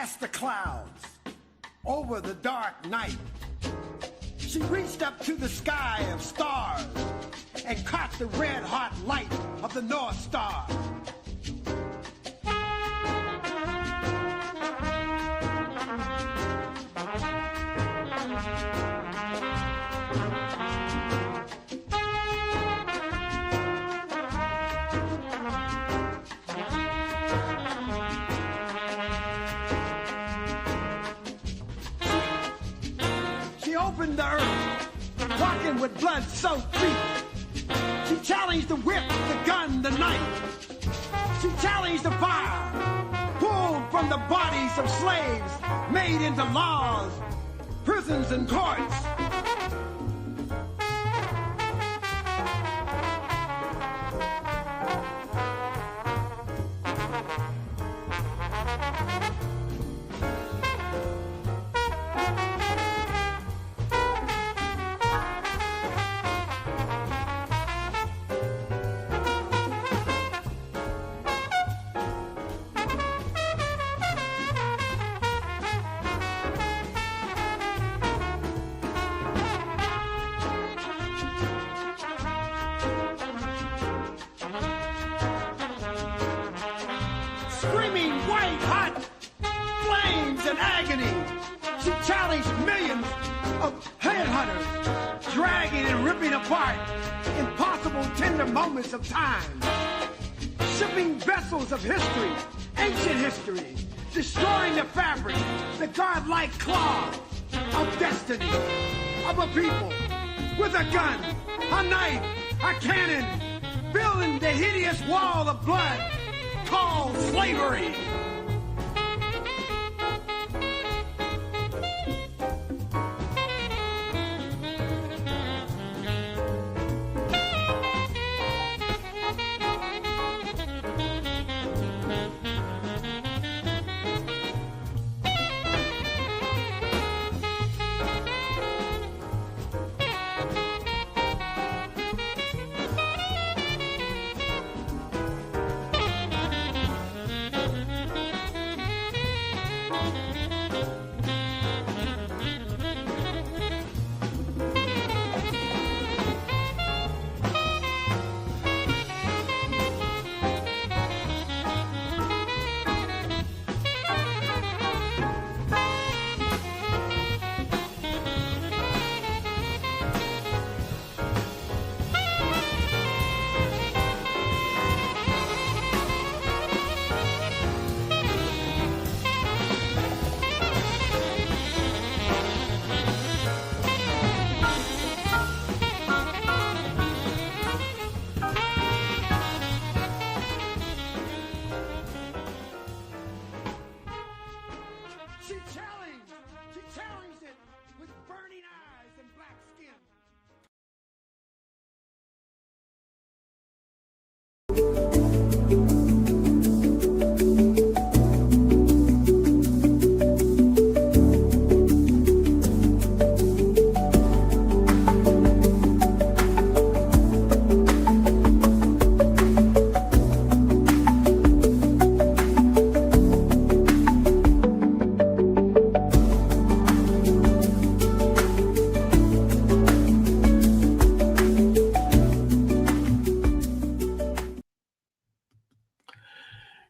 past the clouds, over the dark night. She reached up to the sky of stars and caught the red-hot light of the North Star. Opened the earth, walking with blood-soaked feet. She challenged the whip, the gun, the knife. She challenged the fire, pulled from the bodies of slaves, made into laws, prisons, and courts. Screaming white-hot flames and agony, she challenged millions of headhunters, dragging and ripping apart impossible tender moments of time, shipping vessels of history, ancient history, destroying the fabric, the godlike claw of destiny, of a people, with a gun, a knife, a cannon, building the hideous wall of blood called slavery. She challenged it with burning eyes and black skin.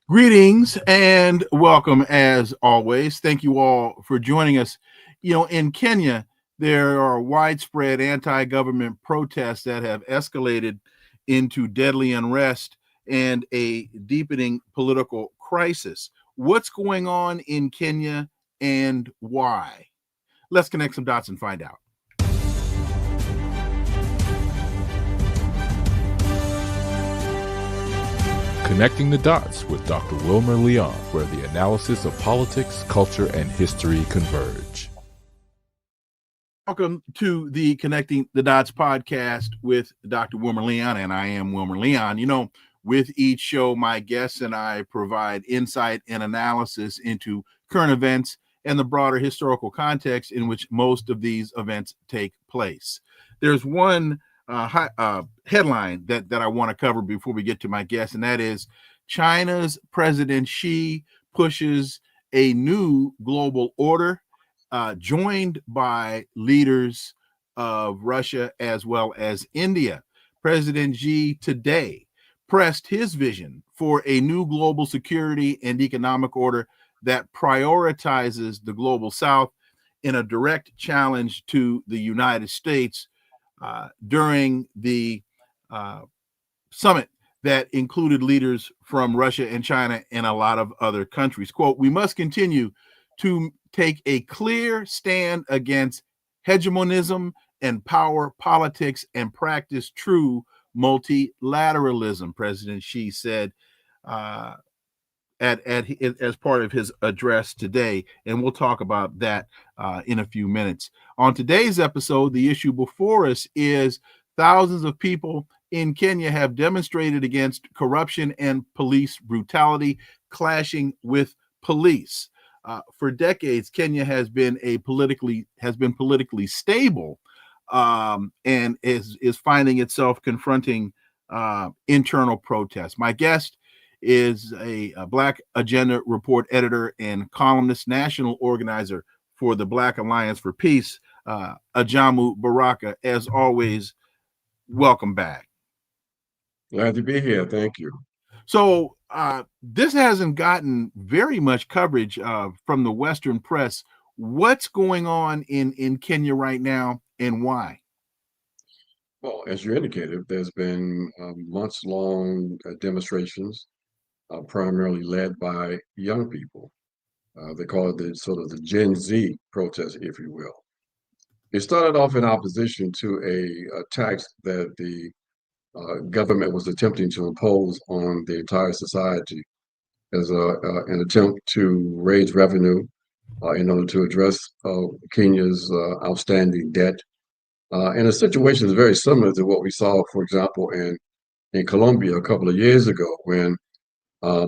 Greetings and welcome as always. Thank you all for joining us. You know, in Kenya, there are widespread anti-government protests that have escalated into deadly unrest and a deepening political crisis. What's going on in Kenya and why? Let's connect some dots and find out. Connecting the Dots with Dr. Wilmer Leon, where the analysis of politics, culture, and history converge. Welcome to the Connecting the Dots podcast with Dr. Wilmer Leon, and I am Wilmer Leon. You know, with each show, my guests and I provide insight and analysis into current events and the broader historical context in which most of these events take place. There's one headline that I want to cover before we get to my guest, and that is China's President Xi pushes a new global order, joined by leaders of Russia as well as India. President Xi today pressed his vision for a new global security and economic order that prioritizes the global South in a direct challenge to the United States during the summit that included leaders from Russia and China and a lot of other countries. Quote, "We must continue to take a clear stand against hegemonism and power politics and practice true multilateralism," President Xi said as part of his address today. And we'll talk about that in a few minutes. On today's episode, the issue before us is thousands of people in Kenya have demonstrated against corruption and police brutality, clashing with police. For decades, Kenya has been politically stable, and is finding itself confronting internal protests. My guest is a Black Agenda Report editor and columnist, national organizer for the Black Alliance for Peace, Ajamu Baraka. As always, welcome back. Glad to be here. Thank you. So this hasn't gotten very much coverage from the Western press. What's going on in Kenya right now, and why? Well, as you indicated, there's been months-long demonstrations, primarily led by young people. They call it the Gen Z protest, if you will. It started off in opposition to a tax that the government was attempting to impose on the entire society as an attempt to raise revenue in order to address Kenya's outstanding debt. And the situation is very similar to what we saw, for example, in Colombia a couple of years ago, when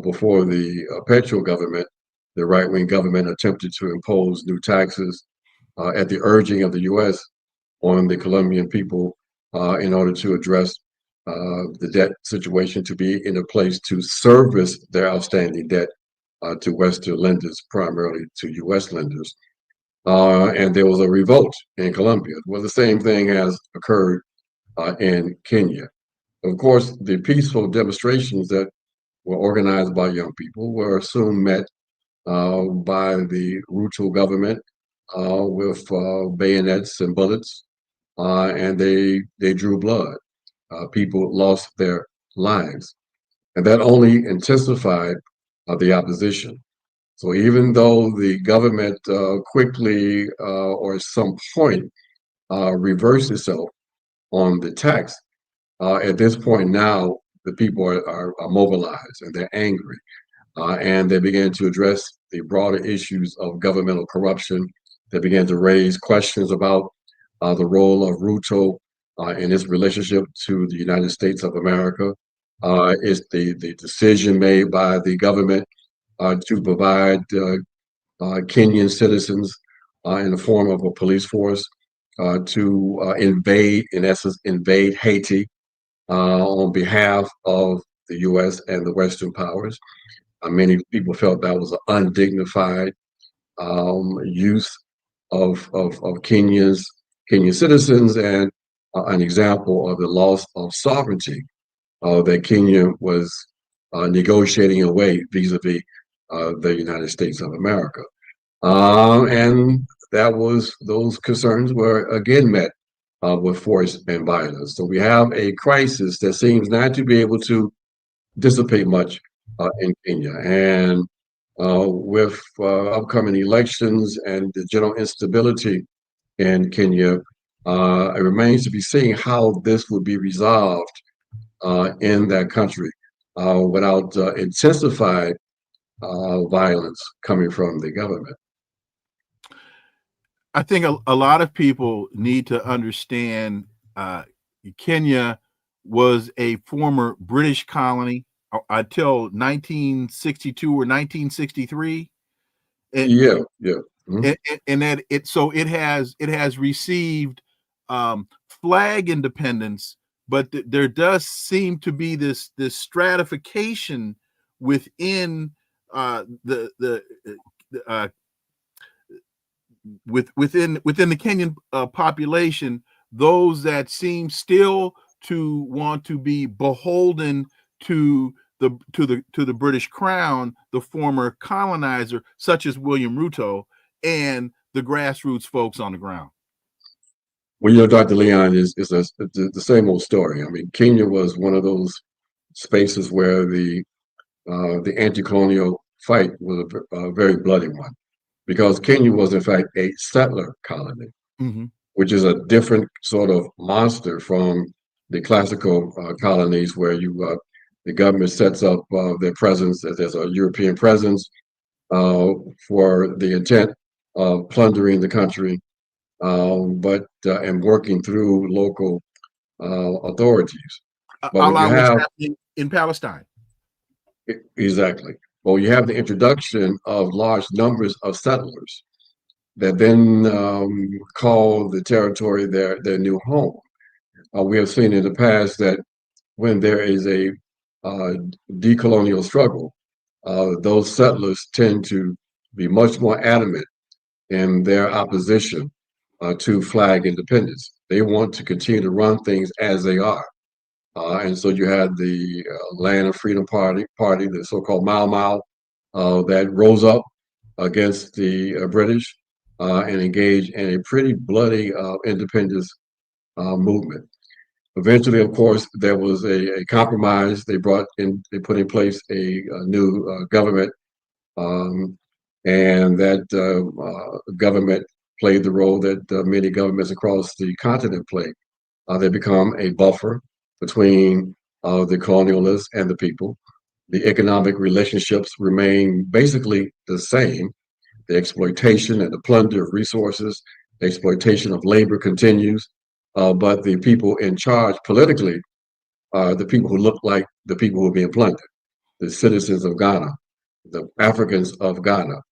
before the Petro government, the right-wing government attempted to impose new taxes at the urging of the U.S. on the Colombian people in order to address the debt situation, to be in a place to service their outstanding debt to Western lenders, primarily to U.S. lenders. And there was a revolt in Colombia. Well, the same thing has occurred in Kenya. Of course, the peaceful demonstrations that were organized by young people were soon met by the Ruto government with bayonets and bullets, and they drew blood. People lost their lives, and that only intensified the opposition. So even though the government quickly or at some point reversed itself on the tax, at this point now the people are mobilized and they're angry, and they began to address the broader issues of governmental corruption. They began to raise questions about the role of Ruto in its relationship to the United States of America. Is the decision made by the government to provide Kenyan citizens in the form of a police force to in essence, invade Haiti on behalf of the U.S. and the Western powers. Many people felt that was an undignified use of Kenyan citizens, and an example of the loss of sovereignty that Kenya was negotiating away vis-a-vis the United States of America. And those concerns were again met with force and violence. So we have a crisis that seems not to be able to dissipate much in Kenya. And with upcoming elections and the general instability in Kenya, it remains to be seen how this will be resolved in that country without intensified violence coming from the government. I think a lot of people need to understand Kenya was a former British colony until 1962 or 1963. And, yeah. Mm-hmm. And that it has received flag independence, but there does seem to be this stratification within the within the Kenyan population, those that seem still to want to be beholden to the British Crown, the former colonizer, such as William Ruto, and the grassroots folks on the ground. Well, Dr. Leon, is the same old story. I mean, Kenya was one of those spaces where the anti-colonial fight was a very bloody one, because Kenya was in fact a settler colony, which is a different sort of monster from the classical colonies where the government sets up their presence, there's a European presence for the intent of plundering the country, and working through local authorities. But when you have in Palestine. Exactly. Well, you have the introduction of large numbers of settlers that then call the territory their new home. We have seen in the past that when there is a decolonial struggle, those settlers tend to be much more adamant in their opposition to flag independence. They want to continue to run things as they are. And so you had the Land of Freedom Party, the so-called Mau Mau, that rose up against the British and engaged in a pretty bloody independence movement. Eventually, of course, there was a compromise. They put in place a new government, and that government played the role that many governments across the continent played. They become a buffer between the colonialists and the people. The economic relationships remain basically the same. The exploitation and the plunder of resources, the exploitation of labor continues, but the people in charge politically are the people who look like the people who are being plundered, the citizens of Ghana, the Africans of Ghana.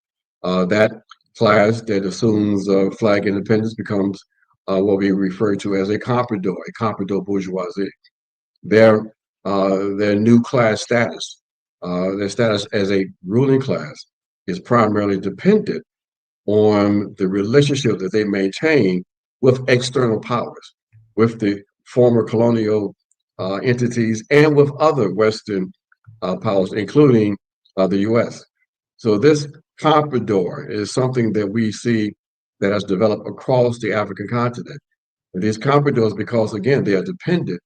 That class that assumes flag independence becomes what we refer to as a comprador bourgeoisie. Their new class status, their status as a ruling class, is primarily dependent on the relationship that they maintain with external powers, with the former colonial entities, and with other Western powers, including the U.S. So this comprador is something that we see that has developed across the African continent. And these compradors, because again, they are dependent,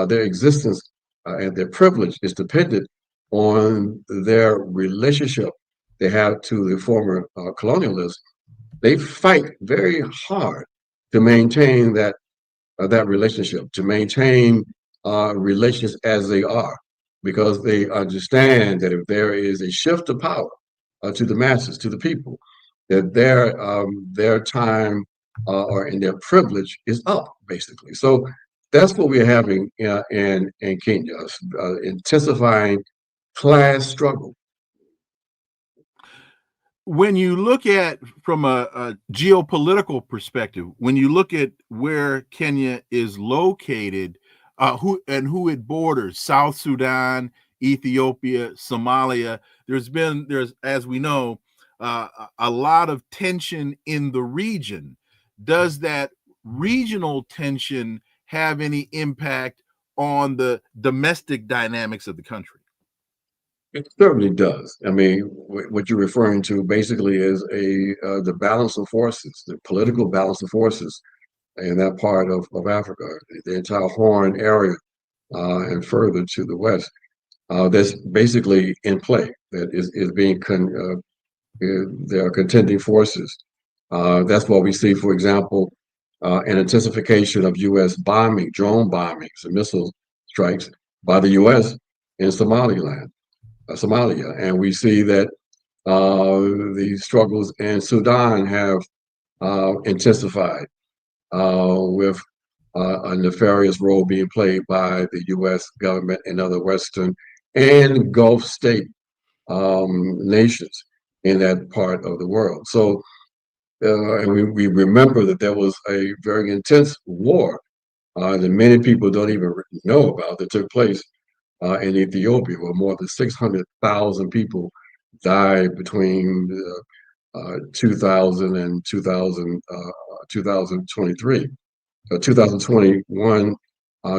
their existence and their privilege is dependent on their relationship they have to the former colonialists. They fight very hard to maintain that relationship, to maintain relations as they are, because they understand that if there is a shift of power to the masses, to the people, that their time or in their privilege is up, basically. So that's what we're having in Kenya, intensifying class struggle. When you look at from a geopolitical perspective, when you look at where Kenya is located, who it borders, South Sudan, Ethiopia, Somalia, there's, as we know, a lot of tension in the region. Does that regional tension have any impact on the domestic dynamics of the country? It certainly does. I mean, what you're referring to basically is the balance of forces, the political balance of forces in that part of Africa, the entire Horn area, and further to the west. That's basically in play. That is being there are contending forces. That's what we see, for example, an intensification of U.S. bombing, drone bombings, and missile strikes by the U.S. in Somalia, and we see that the struggles in Sudan have intensified with a nefarious role being played by the U.S. government and other Western and Gulf state nations in that part of the world. So, and we remember that there was a very intense war that many people don't even know about that took place in Ethiopia, where more than 600,000 people died between 2000 and 2023, 2021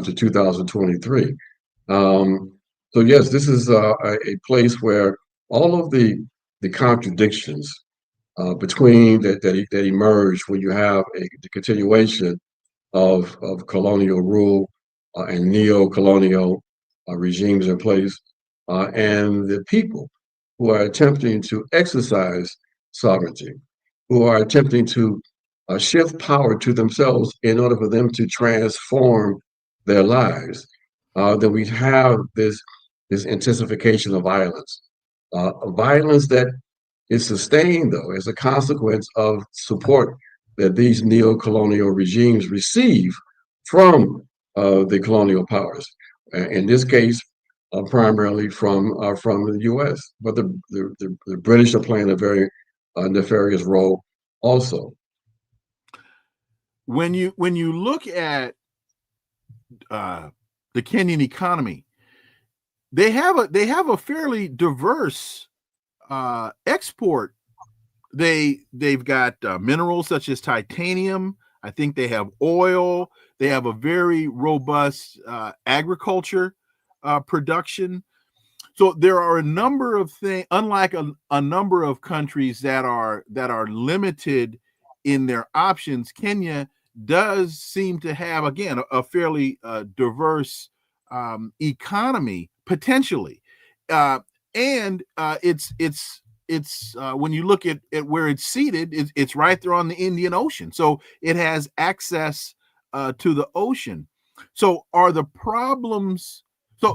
to 2023. So yes, this is a place where all of the contradictions between that emerge when you have the continuation of colonial rule and neo-colonial regimes in place, and the people who are attempting to exercise sovereignty, who are attempting to shift power to themselves in order for them to transform their lives, that we have this intensification of violence, violence that is sustained though as a consequence of support that these neo-colonial regimes receive from the colonial powers. In this case, primarily from the U.S., but the British are playing a very nefarious role also. When you look at the Kenyan economy, they have a fairly diverse export. They've got minerals such as titanium. I think they have oil. They have a very robust agriculture production. So there are a number of things, unlike a number of countries that are limited in their options. Kenya does seem to have, again, a fairly diverse economy potentially, and it's when you look at where it's seated, it's right there on the Indian Ocean, so it has access to the ocean. So are the problems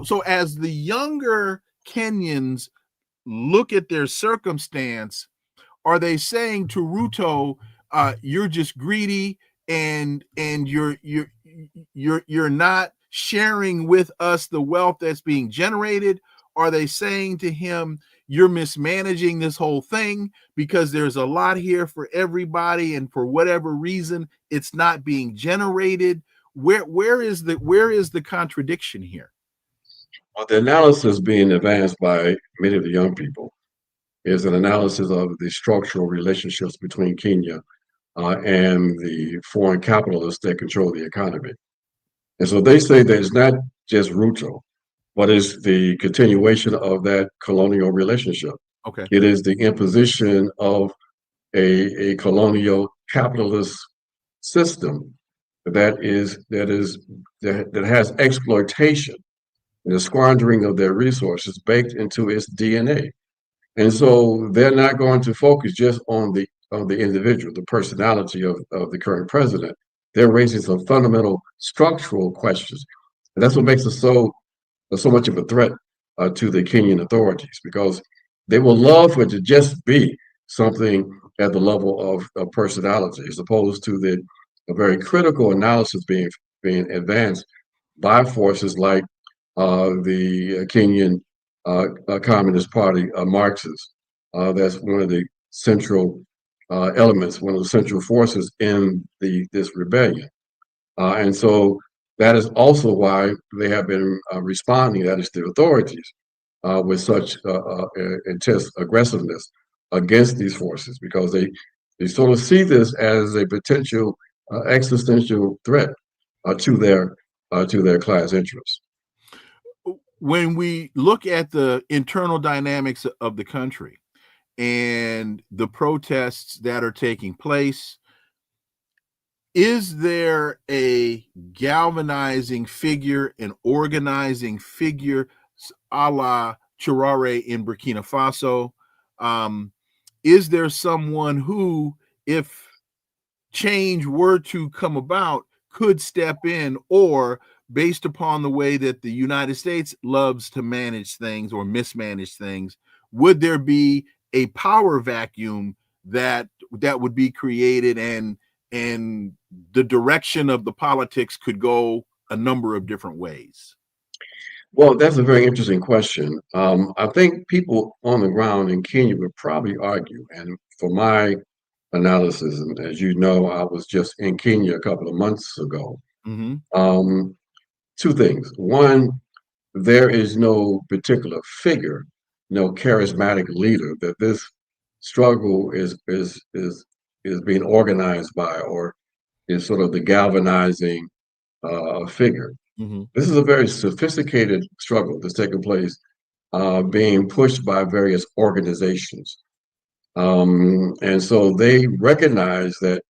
so as the younger Kenyans look at their circumstance, are they saying to Ruto, you're just greedy and you're not sharing with us the wealth that's being generated? Are they saying to him, you're mismanaging this whole thing because there's a lot here for everybody, and for whatever reason, it's not being generated? Where is the contradiction here? Well, the analysis being advanced by many of the young people is an analysis of the structural relationships between Kenya and the foreign capitalists that control the economy. And so they say that it's not just Ruto, but it's the continuation of that colonial relationship. Okay. It is the imposition of a colonial capitalist system that has exploitation and the squandering of their resources baked into its DNA. And so they're not going to focus just on the individual, the personality of the current president. They're raising some fundamental structural questions. And that's what makes us so much of a threat to the Kenyan authorities, because they will love for it to just be something at the level of personality, as opposed to the very critical analysis being advanced by forces like the Kenyan Communist Party, Marxists. That's one of the central elements, one of the central forces in this rebellion. And so that is also why they have been responding, that is the authorities, with such intense aggressiveness against these forces, because they sort of see this as a potential existential threat to their class interests. When we look at the internal dynamics of the country and the protests that are taking place, is there a galvanizing figure, an organizing figure, a la Traoré in Burkina Faso? Is there someone who, if change were to come about, could step in, or based upon the way that the United States loves to manage things or mismanage things, would there be a power vacuum that would be created, and the direction of the politics could go a number of different ways? Well, that's a very interesting question. I think people on the ground in Kenya would probably argue, and for my analysis, and as you know, I was just in Kenya a couple of months ago. Mm-hmm. Two things. One, there is no particular figure, no charismatic leader that this struggle is being organized by, or is sort of the galvanizing figure. Mm-hmm. This is a very sophisticated struggle that's taking place, being pushed by various organizations. And so they recognize that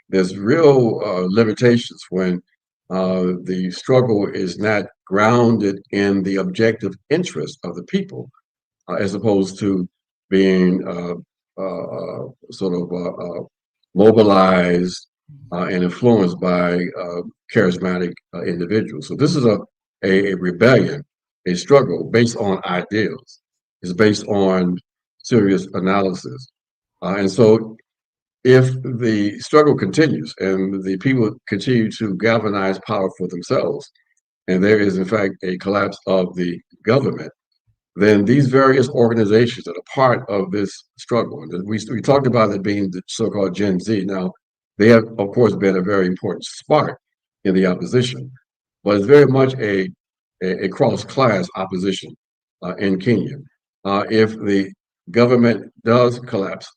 there's real limitations when the struggle is not grounded in the objective interest of the people, as opposed to being sort of mobilized and influenced by charismatic individuals. So this is a rebellion, a struggle based on ideals. It's based on serious analysis. And so if the struggle continues and the people continue to galvanize power for themselves, and there is in fact a collapse of the government, then these various organizations that are part of this struggle, and we talked about it being the so-called Gen Z. Now, they have, of course, been a very important spark in the opposition, but it's very much a cross-class opposition in Kenya. If the government does collapse,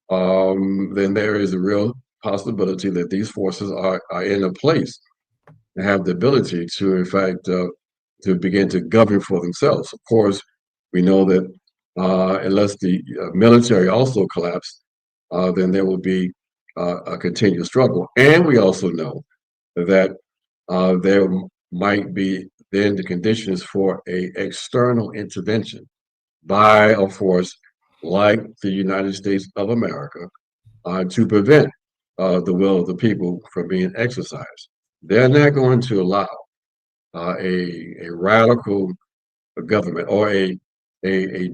then there is a real possibility that these forces are in a place and have the ability to, in fact, to begin to govern for themselves. Of course, we know that unless the military also collapse, then there will be a continued struggle. And we also know that there might be then the conditions for a external intervention by a force like the United States of America to prevent the will of the people from being exercised. They're not going to allow a radical government or a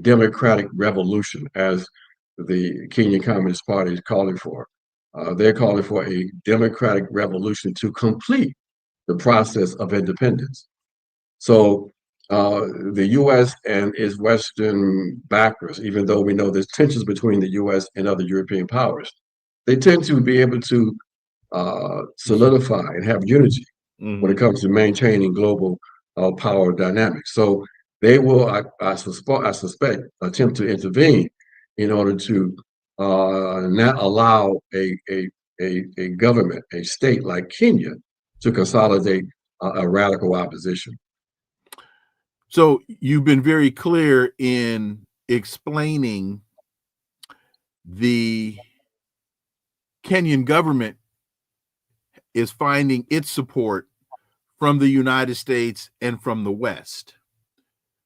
democratic revolution, as the Kenyan Communist Party is calling for. They're calling for a democratic revolution to complete the process of independence. So the U.S. and its Western backers, even though we know there's tensions between the U.S. and other European powers, they tend to be able to solidify and have unity when it comes to maintaining global power dynamics. So they will, I suspect, attempt to intervene in order to not allow a government, a state like Kenya, to consolidate a radical opposition. So you've been very clear in explaining the Kenyan government is finding its support from the United States and from the West.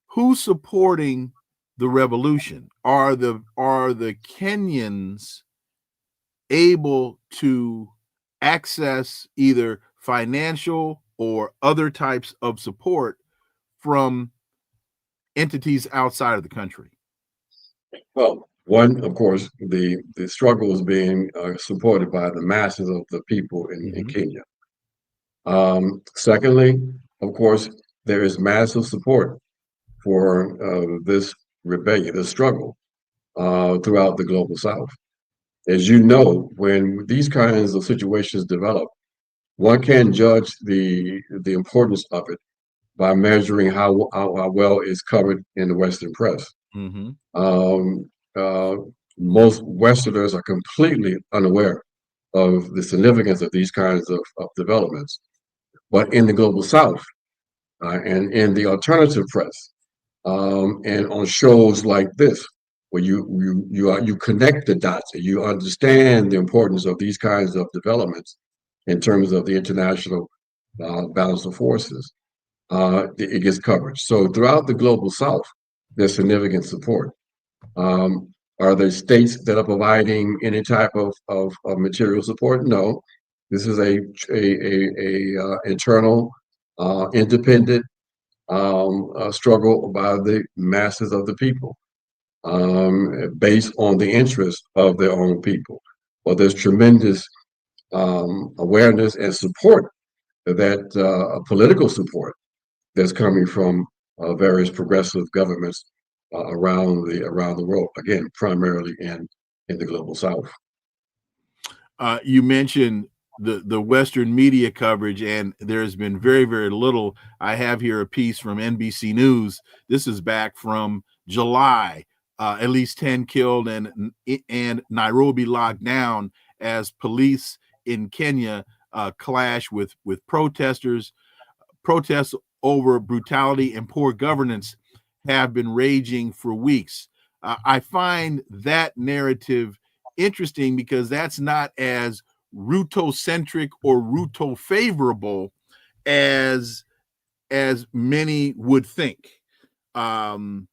Who's supporting the revolution? Are the Kenyans able to access either financial or other types of support from entities outside of the country? Well, one, of course, the struggle is being supported by the masses of the people in Kenya. Secondly, of course, there is massive support for this rebellion, this struggle throughout the global South. As you know, when these kinds of situations develop, one can judge the importance of it by measuring how well it's covered in the Western press. Most Westerners are completely unaware of the significance of these kinds of developments. But in the global South and in the alternative press and on shows like this, where you connect the dots and you understand the importance of these kinds of developments in terms of the international balance of forces, it gets coverage. So throughout the global South, there's significant support. Are there states that are providing any type of material support? No. This is a internal, independent struggle by the masses of the people, based on the interest of their own people. Well, there's tremendous awareness and support that political support that's coming from various progressive governments around the world. Again, primarily in the global South. You mentioned the Western media coverage, and there's been very, very little. I have here a piece from NBC News. This is back from July at least 10 killed, and Nairobi locked down as police in Kenya clash with protesters. Protests over brutality and poor governance have been raging for weeks. I find that narrative interesting because that's not as Ruto-centric or Ruto-favorable as many would think. Let me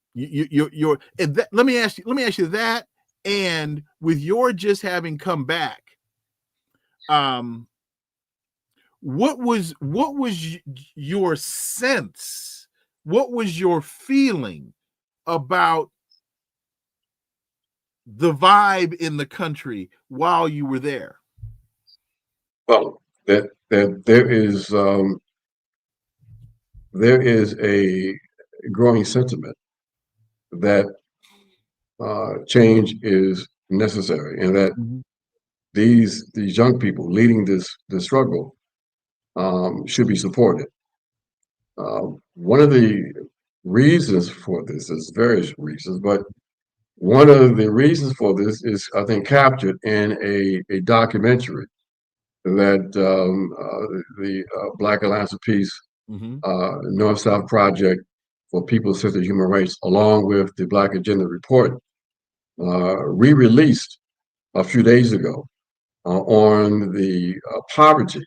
ask you that, and with your just having come back, what was your sense? What was your feeling about the vibe in the country while you were there? Well, that there is a growing sentiment that change is necessary, and that these young people leading this struggle should be supported. One of the reasons for this is various reasons, but one of the reasons for this is, I think, captured in a documentary that the Black Alliance of Peace, North-South Project for People-Centered Human Rights, along with the Black Agenda Report, re-released a few days ago on the poverty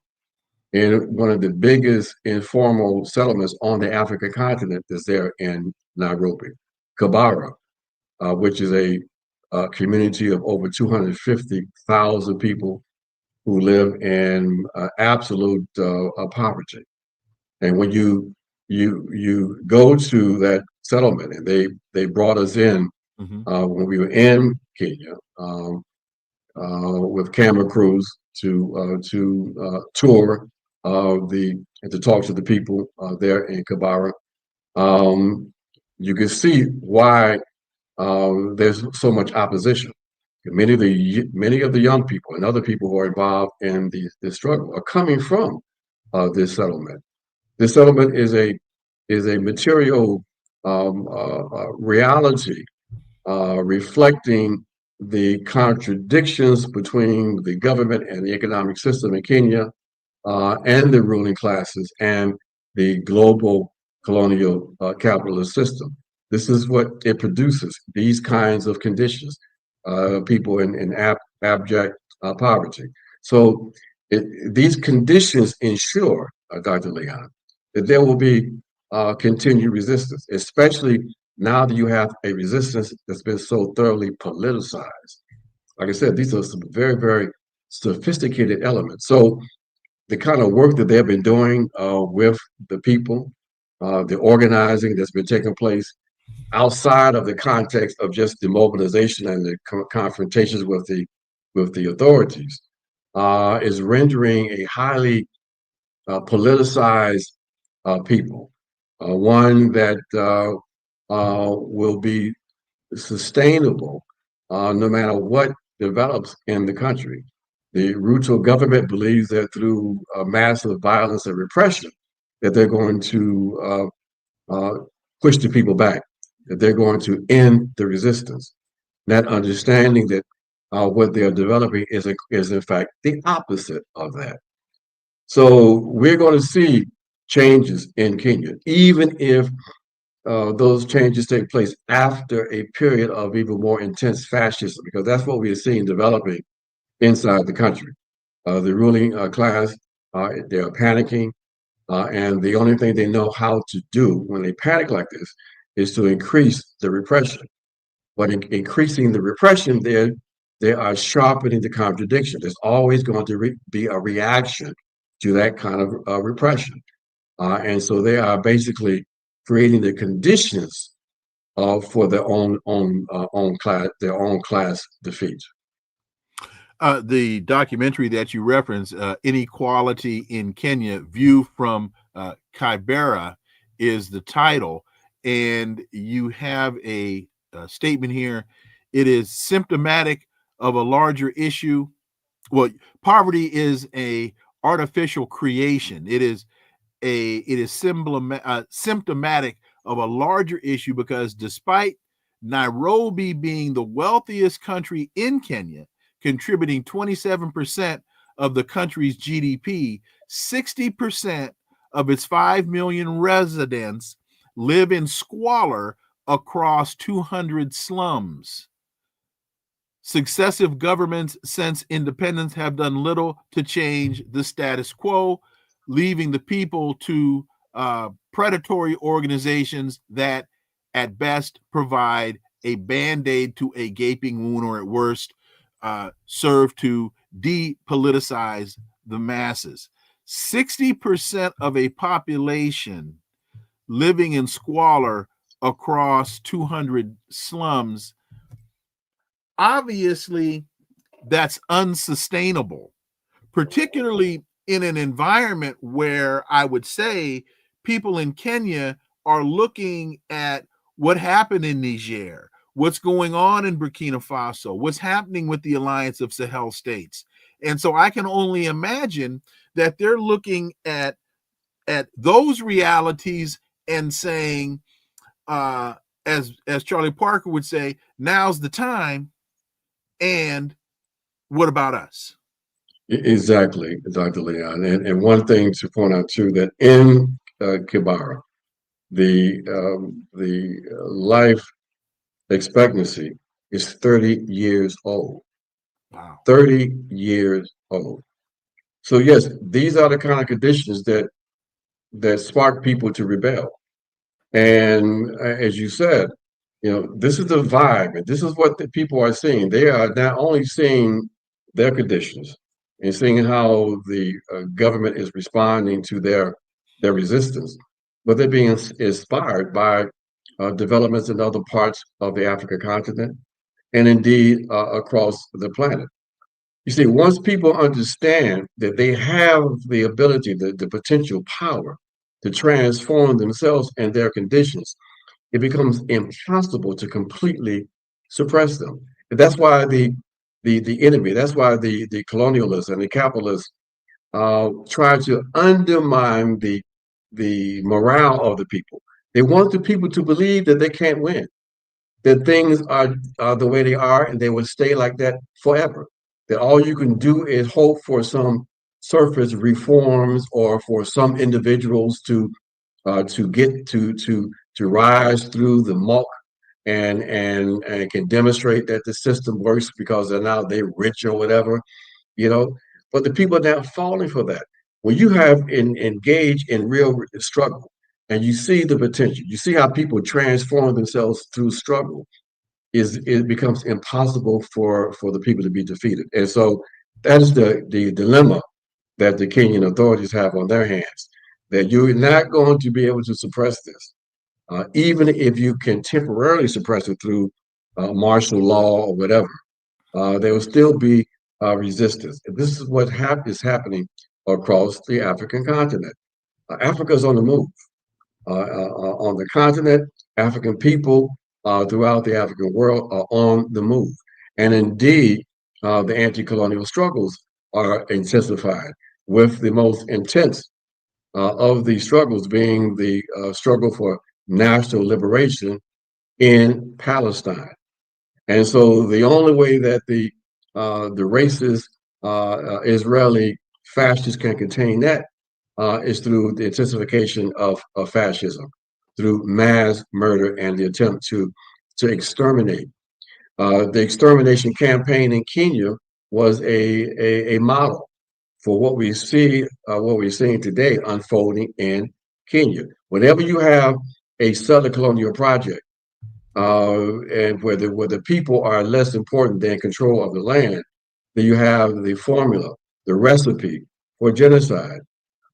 in one of the biggest informal settlements on the African continent that's there in Nairobi, Kibera, which is a community of over 250,000 people who live in absolute poverty. And when you go to that settlement, and they brought us in when we were in Kenya with camera crews to tour and to talk to the people there in Kibera. You can see why there's so much opposition. Many of the young people and other people who are involved in this struggle are coming from this settlement. This settlement is a material reality reflecting the contradictions between the government and the economic system in Kenya and the ruling classes and the global colonial capitalist system. This is what it produces, these kinds of conditions, people in abject poverty. So these conditions ensure, Dr. Leon, that there will be continued resistance, especially now that you have a resistance that's been so thoroughly politicized. Like I said, these are some very, very sophisticated elements. So the kind of work that they've been doing with the people, the organizing that's been taking place outside of the context of just the mobilization and the confrontations with the authorities, is rendering a highly politicized people, one that will be sustainable no matter what develops in the country. The Ruto government believes that through massive violence and repression, that they're going to push the people back, that they're going to end the resistance. That understanding that what they are developing is in fact the opposite of that. So we're going to see changes in Kenya, even if those changes take place after a period of even more intense fascism, because that's what we are seeing developing inside the country. The ruling class, they are panicking, and the only thing they know how to do when they panic like this is to increase the repression. But in increasing the repression, they are sharpening the contradiction. There's always going to be a reaction to that kind of repression. And so they are basically creating the conditions for their own class defeat. The documentary that you reference, Inequality in Kenya, View from Kibera, is the title. And you have a statement here. It is symptomatic of a larger issue. Well, poverty is a artificial creation. It is symptomatic of a larger issue because despite Nairobi being the wealthiest country in Kenya, contributing 27% of the country's GDP, 60% of its 5 million residents live in squalor across 200 slums. Successive governments since independence have done little to change the status quo, leaving the people to predatory organizations that at best provide a band-aid to a gaping wound, or at worst serve to depoliticize the masses. 60% of a population living in squalor across 200 slums, obviously that's unsustainable, particularly in an environment where I would say people in Kenya are looking at what happened in Niger, what's going on in Burkina Faso, what's happening with the Alliance of Sahel states. And so I can only imagine that they're looking at those realities and saying, as Charlie Parker would say, now's the time. And what about us? Exactly, Dr. Leon. And one thing to point out too, that in Kibara, the life expectancy is 30 years old. Wow. 30 years old. So yes, these are the kind of conditions that spark people to rebel. And as you said, this is the vibe, and this is what the people are seeing. They are not only seeing their conditions and seeing how the government is responding to their resistance, but they're being inspired by developments in other parts of the African continent and indeed across the planet. You see, once people understand that they have the ability, the potential power to transform themselves and their conditions, it becomes impossible to completely suppress them. And that's why the enemy, that's why the colonialists and the capitalists try to undermine the morale of the people. They want the people to believe that they can't win, that things are the way they are and they will stay like that forever. That all you can do is hope for some surface reforms or for some individuals to get to rise through the muck and can demonstrate that the system works because they're rich or whatever, But the people are not falling for that. When you have engaged in real struggle and you see the potential, you see how people transform themselves through struggle, it becomes impossible for the people to be defeated. And so that is the dilemma that the Kenyan authorities have on their hands, that you're not going to be able to suppress this. Even if you can temporarily suppress it through martial law or whatever, there will still be resistance. And this is what is happening across the African continent. Africa is on the move. On the continent, African people throughout the African world are on the move. And indeed, the anti-colonial struggles are intensified, with the most intense of these struggles being the struggle for national liberation in Palestine. And so the only way that the racist Israeli fascists can contain that is through the intensification of fascism, through mass murder and the attempt to exterminate. The extermination campaign in Kenya was a model for what we're seeing today unfolding in Kenya. Whenever you have a settler colonial project, and where the people are less important than control of the land, then you have the formula, the recipe for genocide.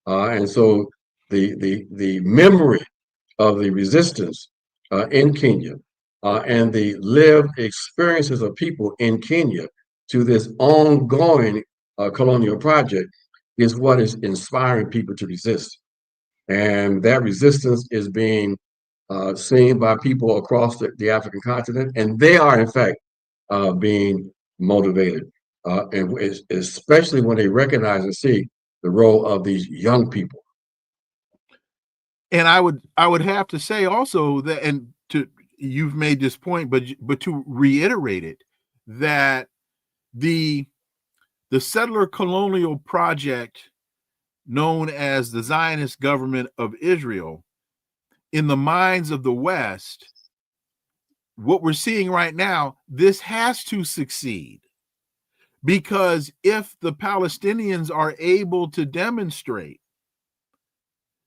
And so the memory of the resistance in Kenya and the lived experiences of people in Kenya to this ongoing colonial project is what is inspiring people to resist. And that resistance is being seen by people across the African continent, and they are in fact being motivated, and especially when they recognize and see the role of these young people. And I would have to say also that, and you've made this point, but to reiterate it, that the settler colonial project known as the Zionist government of Israel, in the minds of the West, what we're seeing right now, this has to succeed. Because if the Palestinians are able to demonstrate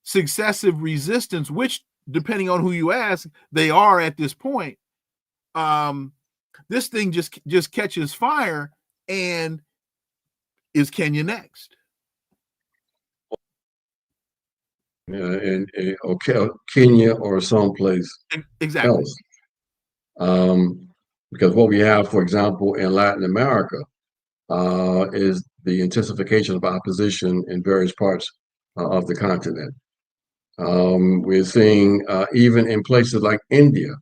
successive resistance, which, depending on who you ask, they are at this point, this thing just catches fire, and is Kenya next? And okay, Kenya or someplace Exactly. else. Because what we have, for example, in Latin America, is the intensification of opposition in various parts of the continent. We're seeing, even in places like India,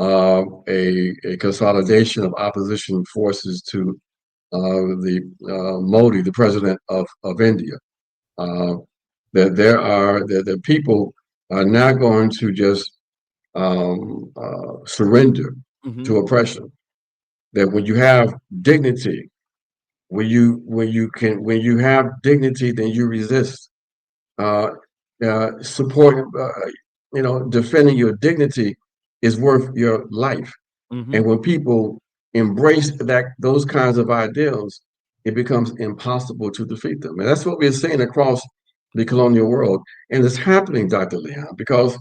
a consolidation of opposition forces to the Modi, the president of India. That the people are not going to just surrender to oppression. That when you have dignity, when you have dignity, then you resist. Support, defending your dignity is worth your life. And when people embrace those kinds of ideals, it becomes impossible to defeat them. And that's what we're seeing across the colonial world. And it's happening, Dr. Leon, because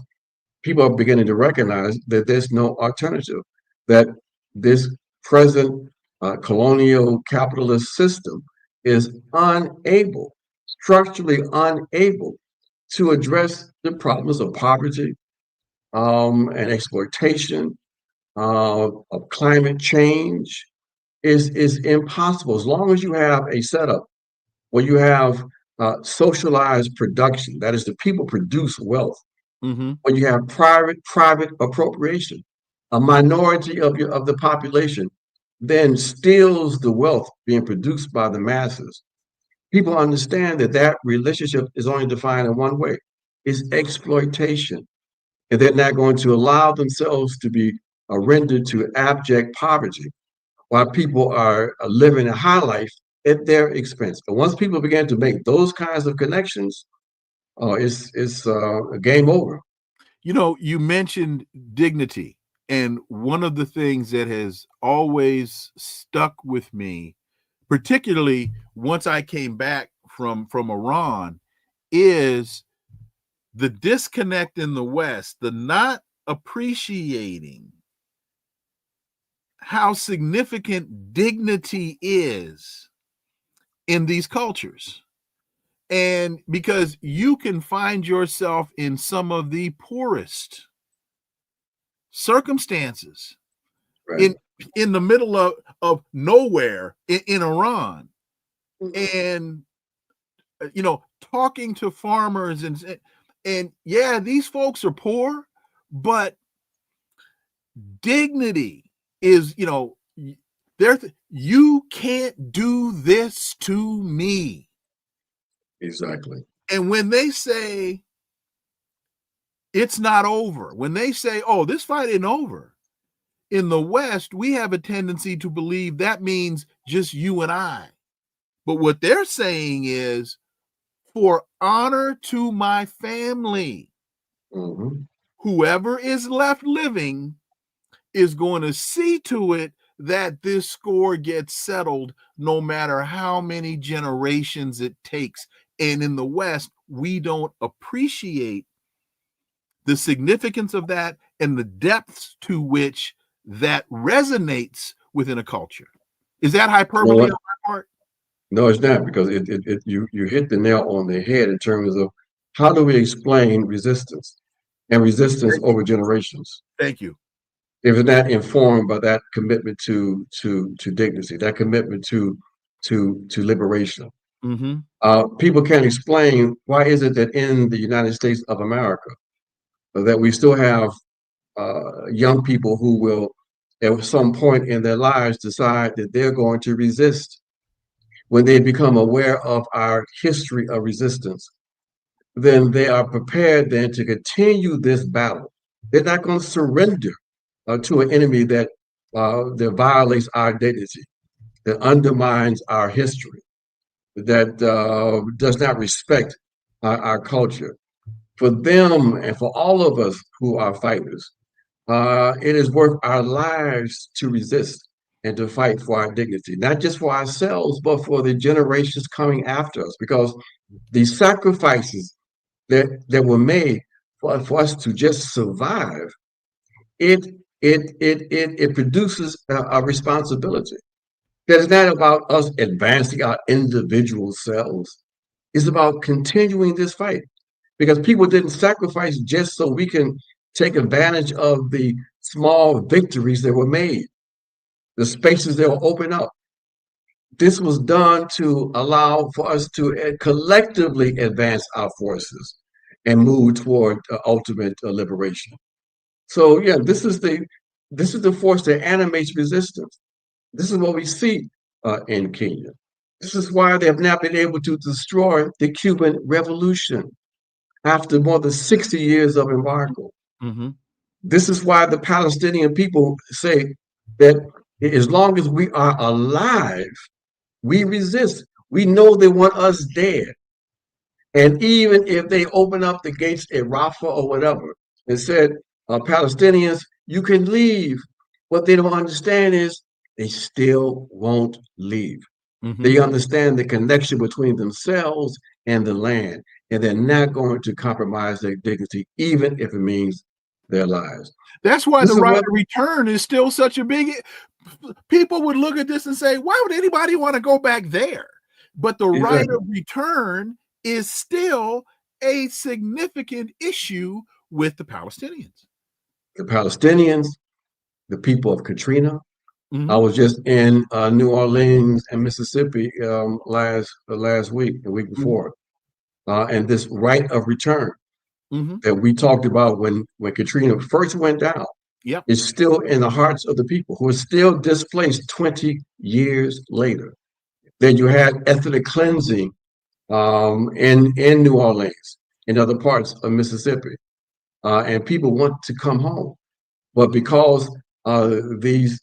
people are beginning to recognize that there's no alternative, that this present colonial capitalist system is structurally unable to address the problems of poverty and exploitation, of climate change. Is impossible. As long as you have a setup where you have socialized production, that is, the people produce wealth, when you have private appropriation, a minority of the population then steals the wealth being produced by the masses. People understand that relationship is only defined in one way: is exploitation, and they're not going to allow themselves to be rendered to abject poverty while people are living a high life at their expense. But once people begin to make those kinds of connections, it's a game over. You mentioned dignity, and one of the things that has always stuck with me, particularly once I came back from Iran, is the disconnect in the West, the not appreciating how significant dignity is in these cultures. And because you can find yourself in some of the poorest circumstances, right, in the middle of nowhere in Iran, and talking to farmers and yeah, these folks are poor, but dignity is, you can't do this to me. Exactly. And when they say it's not over, when they say, oh, this fight isn't over, in the West, we have a tendency to believe that means just you and I. But what they're saying is, for honor to my family, whoever is left living is going to see to it that this score gets settled, no matter how many generations it takes. And in the West, we don't appreciate the significance of that and the depths to which that resonates within a culture. Is that hyperbole on my part? No, it's not, because you hit the nail on the head in terms of how do we explain resistance and resistance over generations. Thank you. If it's not informed by that commitment to dignity, that commitment to liberation. People can't explain why is it that in the United States of America that we still have young people who will at some point in their lives decide that they're going to resist. When they become aware of our history of resistance, then they are prepared then to continue this battle. They're not going to surrender to an enemy that violates our dignity, that undermines our history, that does not respect our culture. For them and for all of us who are fighters, it is worth our lives to resist and to fight for our dignity, not just for ourselves, but for the generations coming after us, because the sacrifices that were made for us to just survive, it produces a responsibility. That is not about us advancing our individual selves. It's about continuing this fight because people didn't sacrifice just so we can take advantage of the small victories that were made, the spaces that will open up. This was done to allow for us to collectively advance our forces and move toward ultimate liberation. So yeah, this is the force that animates resistance. This is what we see in Kenya. This is why they have not been able to destroy the Cuban Revolution after more than 60 years of embargo. Mm-hmm. This is why the Palestinian people say that as long as we are alive, we resist. We know they want us dead. And even if they open up the gates at Rafah or whatever and said, Palestinians, you can leave. What they don't understand is they still won't leave. Mm-hmm. They understand the connection between themselves and the land, and they're not going to compromise their dignity, even if it means their lives. That's why This the is right what- of return is still such a big. People would look at this and say, "Why would anybody want to go back there?" But the right Exactly. of return is still a significant issue with the Palestinians. The Palestinians, the people of Katrina. Mhm. I was just in New Orleans and Mississippi last week, the week before, and this right of return Mhm. that we talked about when Katrina first went down Yep. is still in the hearts of the people who are still displaced 20 years later. Then you had ethnic cleansing in New Orleans, in other parts of Mississippi, and people want to come home, but because these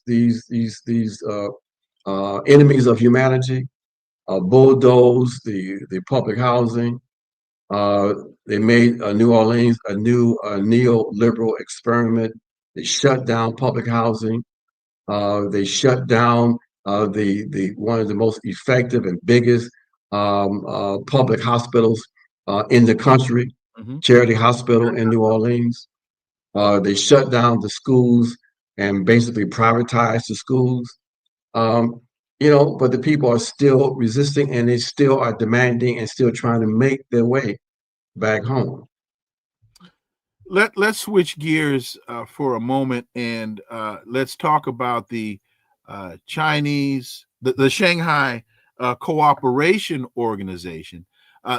enemies of humanity bulldoze the public housing. Uh, they made New Orleans a new neoliberal experiment. They shut down public housing. They shut down the one of the most effective and biggest public hospitals in the country, Mhm. Charity Hospital in New Orleans. They shut down the schools and basically privatized the schools. Um, but the people are still resisting and they still are demanding and still trying to make their way back home. Let's switch gears for a moment and let's talk about the Chinese, the Shanghai Cooperation Organization.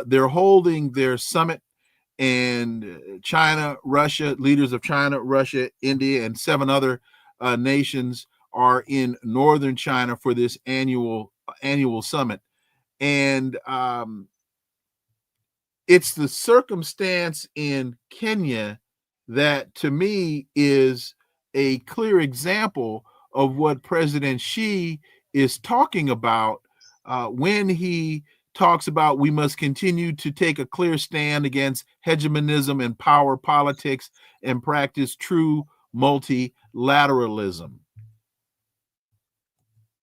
They're holding their summit, and China, Russia, leaders of China, Russia, India, and 7 other nations are in northern China for this annual summit. And it's the circumstance in Kenya that to me is a clear example of what President Xi is talking about when he talks about we must continue to take a clear stand against hegemonism and power politics and practice true multilateralism.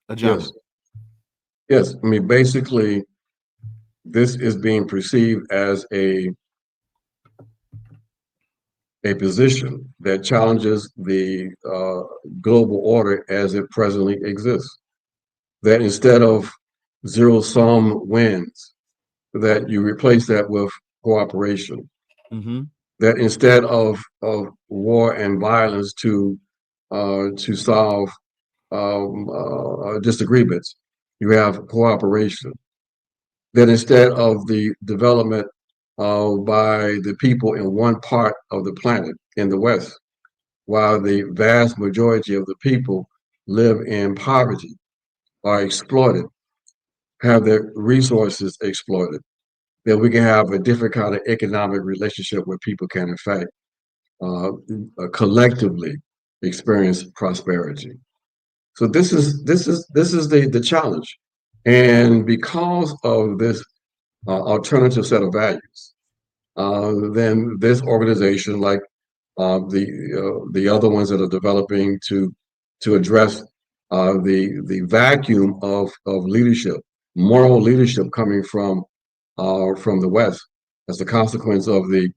Ajamu. Yes. I mean, basically, this is being perceived as a position that challenges the global order as it presently exists. That instead of zero-sum wins, that you replace that with cooperation. Mm-hmm. That instead of war and violence to solve disagreements, you have cooperation. That instead of the development by the people in one part of the planet in the West, while the vast majority of the people live in poverty, are exploited, have their resources exploited, that we can have a different kind of economic relationship where people can, in fact, collectively experience prosperity. So this is the challenge, and because of this alternative set of values, then this organization, like the other ones that are developing to address the vacuum of leadership, moral leadership coming from the West as a consequence of the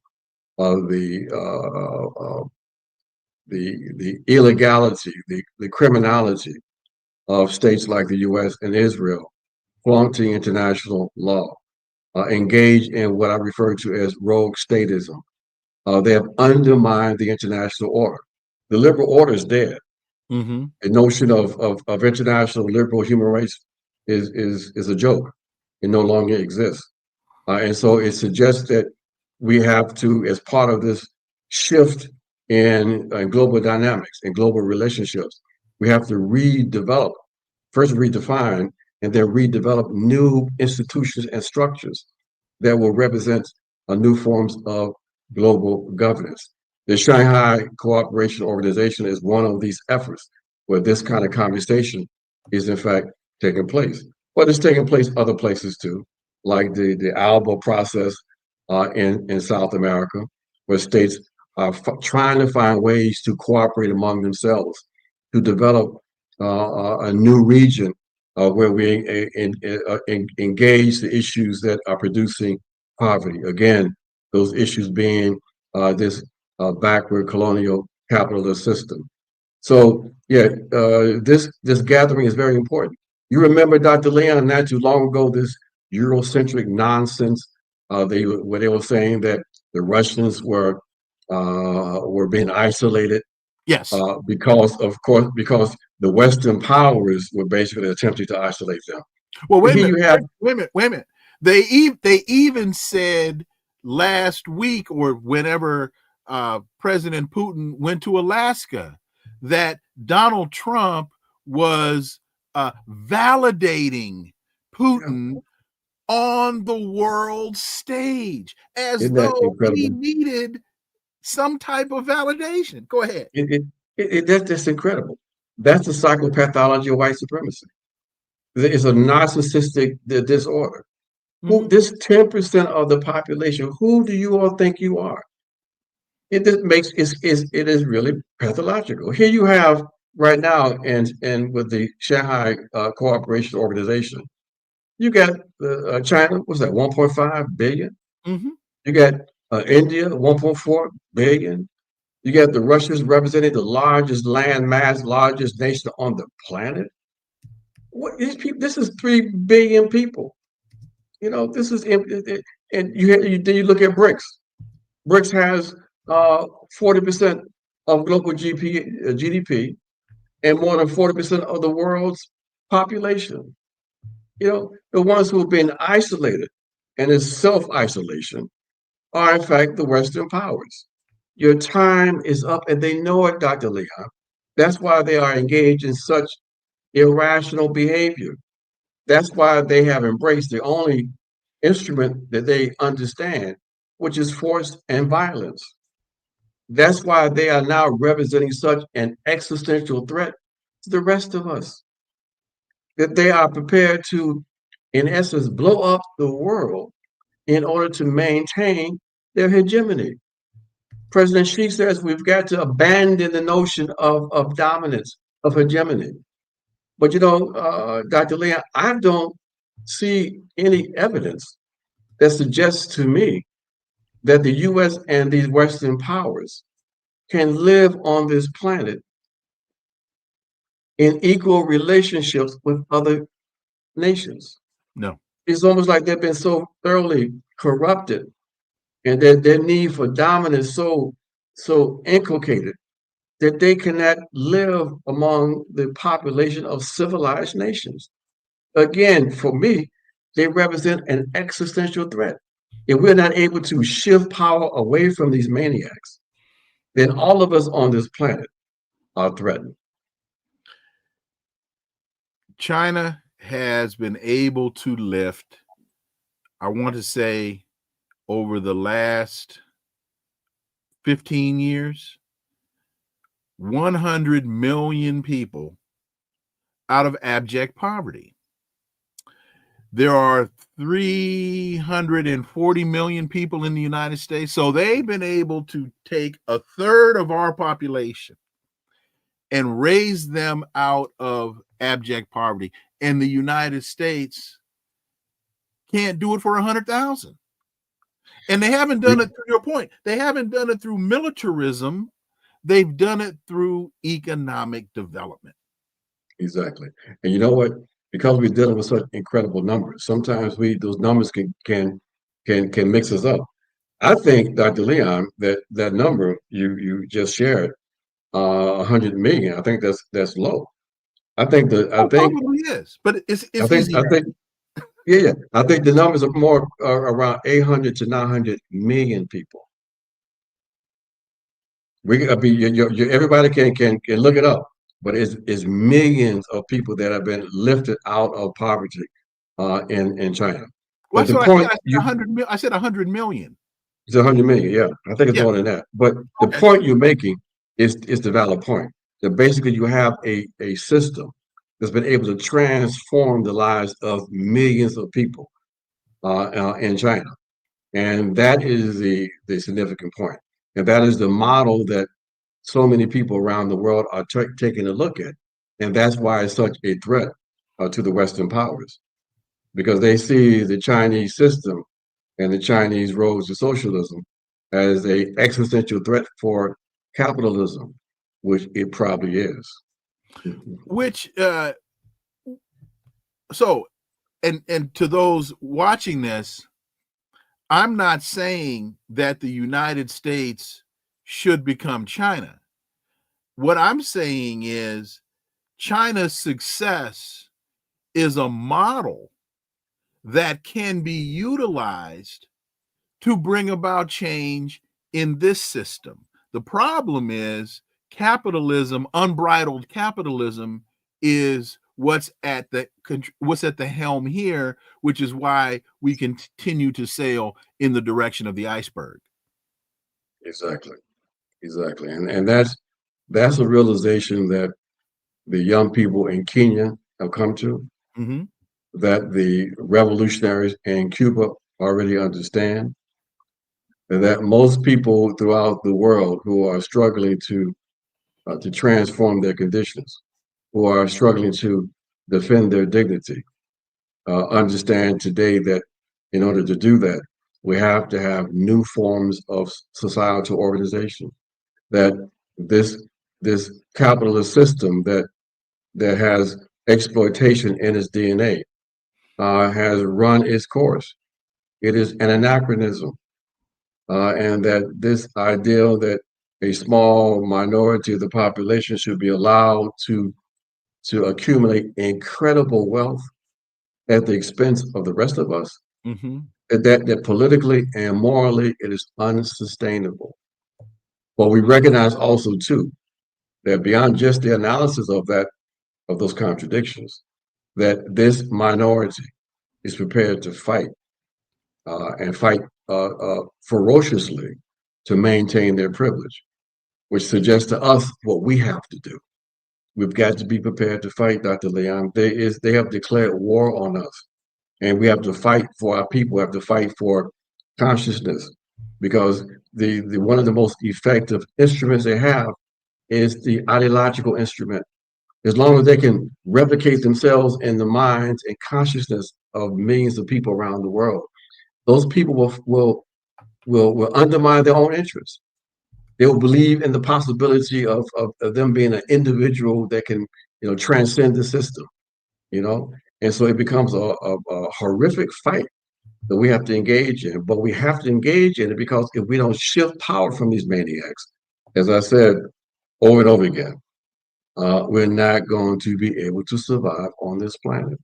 illegality, the criminality of states like the U.S. and Israel, flaunting international law, engaged in what I refer to as rogue statism. They have undermined the international order. The liberal order is dead. Mm-hmm. The notion of international liberal human rights is a joke. It no longer exists. And so it suggests that we have to, as part of this shift in global dynamics and global relationships, we have to redevelop, first redefine, and then redevelop new institutions and structures that will represent new forms of global governance. The Shanghai Cooperation Organization is one of these efforts where this kind of conversation is in fact taking place. But it's taking place other places too, like the ALBA process in South America, where states are trying to find ways to cooperate among themselves to develop a new region where we engage the issues that are producing poverty. Again, those issues being this backward colonial capitalist system. So yeah, this gathering is very important. You remember, Dr. Leon, not too long ago, this Eurocentric nonsense. Where they were saying that the Russians were being isolated. Yes. Because the Western powers were basically attempting to isolate them. Well, wait a minute. They even said last week or whenever President Putin went to Alaska that Donald Trump was validating Putin on the world stage, as though he needed some type of validation. Go ahead. That's incredible. That's the psychopathology of white supremacy. It's a narcissistic disorder. Mm-hmm. This 10% of the population, who do you all think you are? It is really pathological. Here you have right now, and with the Shanghai Cooperation Organization, you got China, what's that, 1.5 billion? Mm-hmm. You got India, 1.4 billion. You got the Russians representing the largest landmass, largest nation on the planet. What these people? This is 3 billion people. You know, this is, and you look at BRICS. BRICS has 40% of global GDP and more than 40% of the world's population. You know, the ones who have been isolated and is self-isolation are in fact the Western powers. Your time is up, and they know it, Dr. Leon. That's why they are engaged in such irrational behavior. That's why they have embraced the only instrument that they understand, which is force and violence. That's why they are now representing such an existential threat to the rest of us, that they are prepared to, in essence, blow up the world in order to maintain their hegemony. President Xi says we've got to abandon the notion of dominance, of hegemony. But, you know, Dr. Leon, I don't see any evidence that suggests to me that the U.S. and these Western powers can live on this planet in equal relationships with other nations. No. It's almost like they've been so thoroughly corrupted, and their need for dominance so inculcated that they cannot live among the population of civilized nations. Again, for me, they represent an existential threat. If we're not able to shift power away from these maniacs, then all of us on this planet are threatened. China has been able to lift, I want to say, over the last 15 years, 100 million people out of abject poverty. There are 340 million people in the United States. So they've been able to take a third of our population and raise them out of abject poverty. And the United States can't do it for 100,000. And they haven't done it, to your point, they haven't done it through militarism. They've done it through economic development. Exactly. And you know what? Because we're dealing with such incredible numbers, sometimes those numbers can mix us up. I think, Dr. Leon, that number you just shared, 100 million, I think that's low. I think Probably is, but it's easy. I think the numbers are more around 800 to 900 million people. Everybody can look it up, but it's millions of people that have been lifted out of poverty in China. Well, But the so point I said 100 million. It's 100 million, yeah. I think it's more than that. But the point you're making is the valid point. That basically you have a system that's been able to transform the lives of millions of people in China. And that is the significant point. And that is the model that so many people around the world are taking a look at. And that's why it's such a threat to the Western powers, because they see the Chinese system and the Chinese road to socialism as an existential threat for capitalism, which it probably is. Which and to those watching this, I'm not saying that the United States should become China. What I'm saying is China's success is a model that can be utilized to bring about change in this system. The problem is capitalism, unbridled capitalism, is what's at the helm here, which is why we continue to sail in the direction of the iceberg. Exactly. And that's a realization that the young people in Kenya have come to, that the revolutionaries in Cuba already understand, and that most people throughout the world who are struggling to transform their conditions, who are struggling to defend their dignity, understand today that in order to do that, we have to have new forms of societal organization. That this capitalist system that has exploitation in its DNA has run its course. It is an anachronism, and that this ideal that a small minority of the population should be allowed to accumulate incredible wealth at the expense of the rest of us, that politically and morally it is unsustainable. But we recognize also too that beyond just the analysis of those contradictions, that this minority is prepared to fight and fight ferociously to maintain their privilege, which suggests to us what we have to do. We've got to be prepared to fight, Dr. Leon. They have declared war on us, and we have to fight for our people. We have to fight for consciousness, because the one of the most effective instruments they have is the ideological instrument. As long as they can replicate themselves in the minds and consciousness of millions of people around the world, those people will undermine their own interests. They will believe in the possibility of them being an individual that can, transcend the system, and so it becomes a horrific fight that we have to engage in. But we have to engage in it because if we don't shift power from these maniacs, as I said over and over again, we're not going to be able to survive on this planet.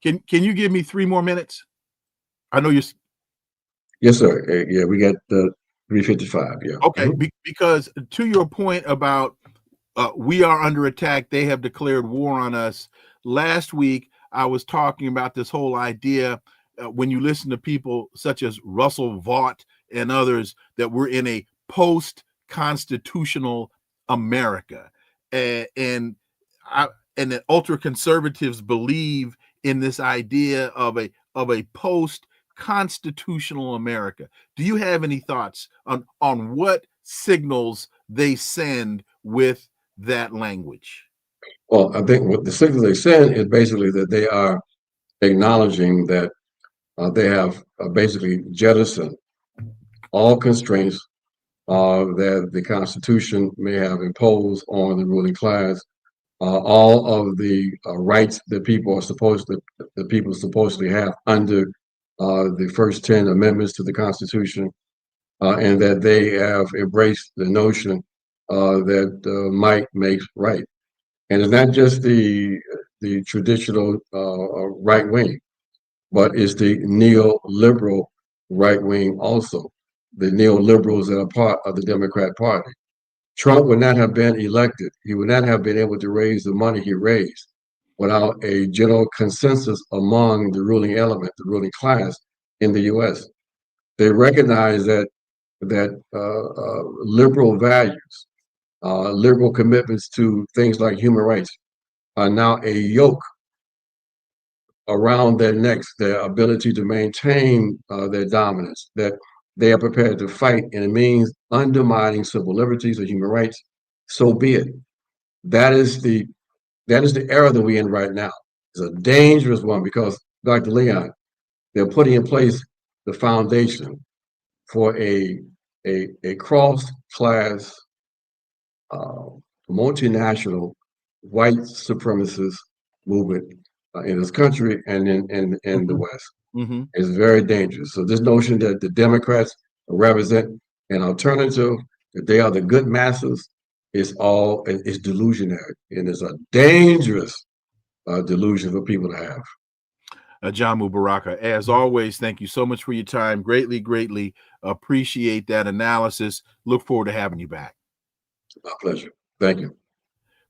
Can you give me 3 more minutes? I know you're. Yes, sir. Yeah, we got 3:55. Yeah. Okay, because to your point about we are under attack, they have declared war on us. Last week, I was talking about this whole idea when you listen to people such as Russell Vought and others, that we're in a post-constitutional America. And the ultra conservatives believe in this idea of a post constitutional America. Do you have any thoughts on what signals they send with that language? Well, I think what the signal they send is basically that they are acknowledging that they have basically jettisoned all constraints that the Constitution may have imposed on the ruling class, all of the rights that people supposedly have under the first 10 amendments to the Constitution, and that they have embraced the notion that might makes right. And it's not just the traditional right wing, but it's the neoliberal right wing also. The neoliberals that are part of the Democrat Party. Trump would not have been elected. He would not have been able to raise the money he raised without a general consensus among the ruling element, the ruling class in the U.S. They recognize that liberal values, liberal commitments to things like human rights are now a yoke around their necks, their ability to maintain their dominance, that they are prepared to fight, and it means undermining civil liberties or human rights. So be it. That is the era that we're in right now. It's a dangerous one because, Dr. Leon, they're putting in place the foundation for a cross-class, multinational white supremacist movement in this country and in the West. Mm-hmm. It's very dangerous. So this notion that the Democrats represent an alternative, that they are the good masses, is delusionary, and it's a dangerous delusion for people to have. Ajamu Baraka, as always, thank you so much for your time. Greatly appreciate that analysis. Look forward to having you back. My pleasure. Thank you.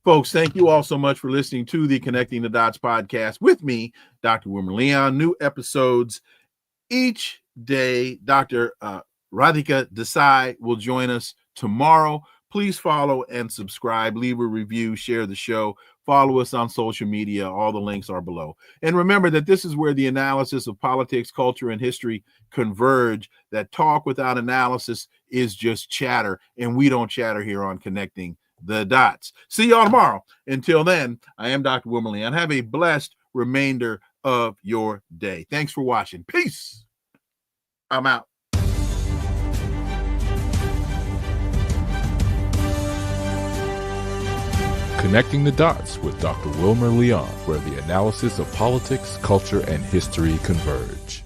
Folks, thank you all so much for listening to the Connecting the Dots podcast with me, Dr. Wilmer Leon. New episodes each day. Dr. Radhika Desai will join us tomorrow. Please follow and subscribe, leave a review, share the show, follow us on social media. All the links are below. And remember that this is where the analysis of politics, culture, and history converge. That talk without analysis is just chatter, and we don't chatter here on Connecting the Dots. See y'all tomorrow. Until then, I am Dr. Wilmer Leon. Have a blessed remainder of your day. Thanks for watching. Peace. I'm out. Connecting the Dots with Dr. Wilmer Leon, where the analysis of politics, culture, and history converge.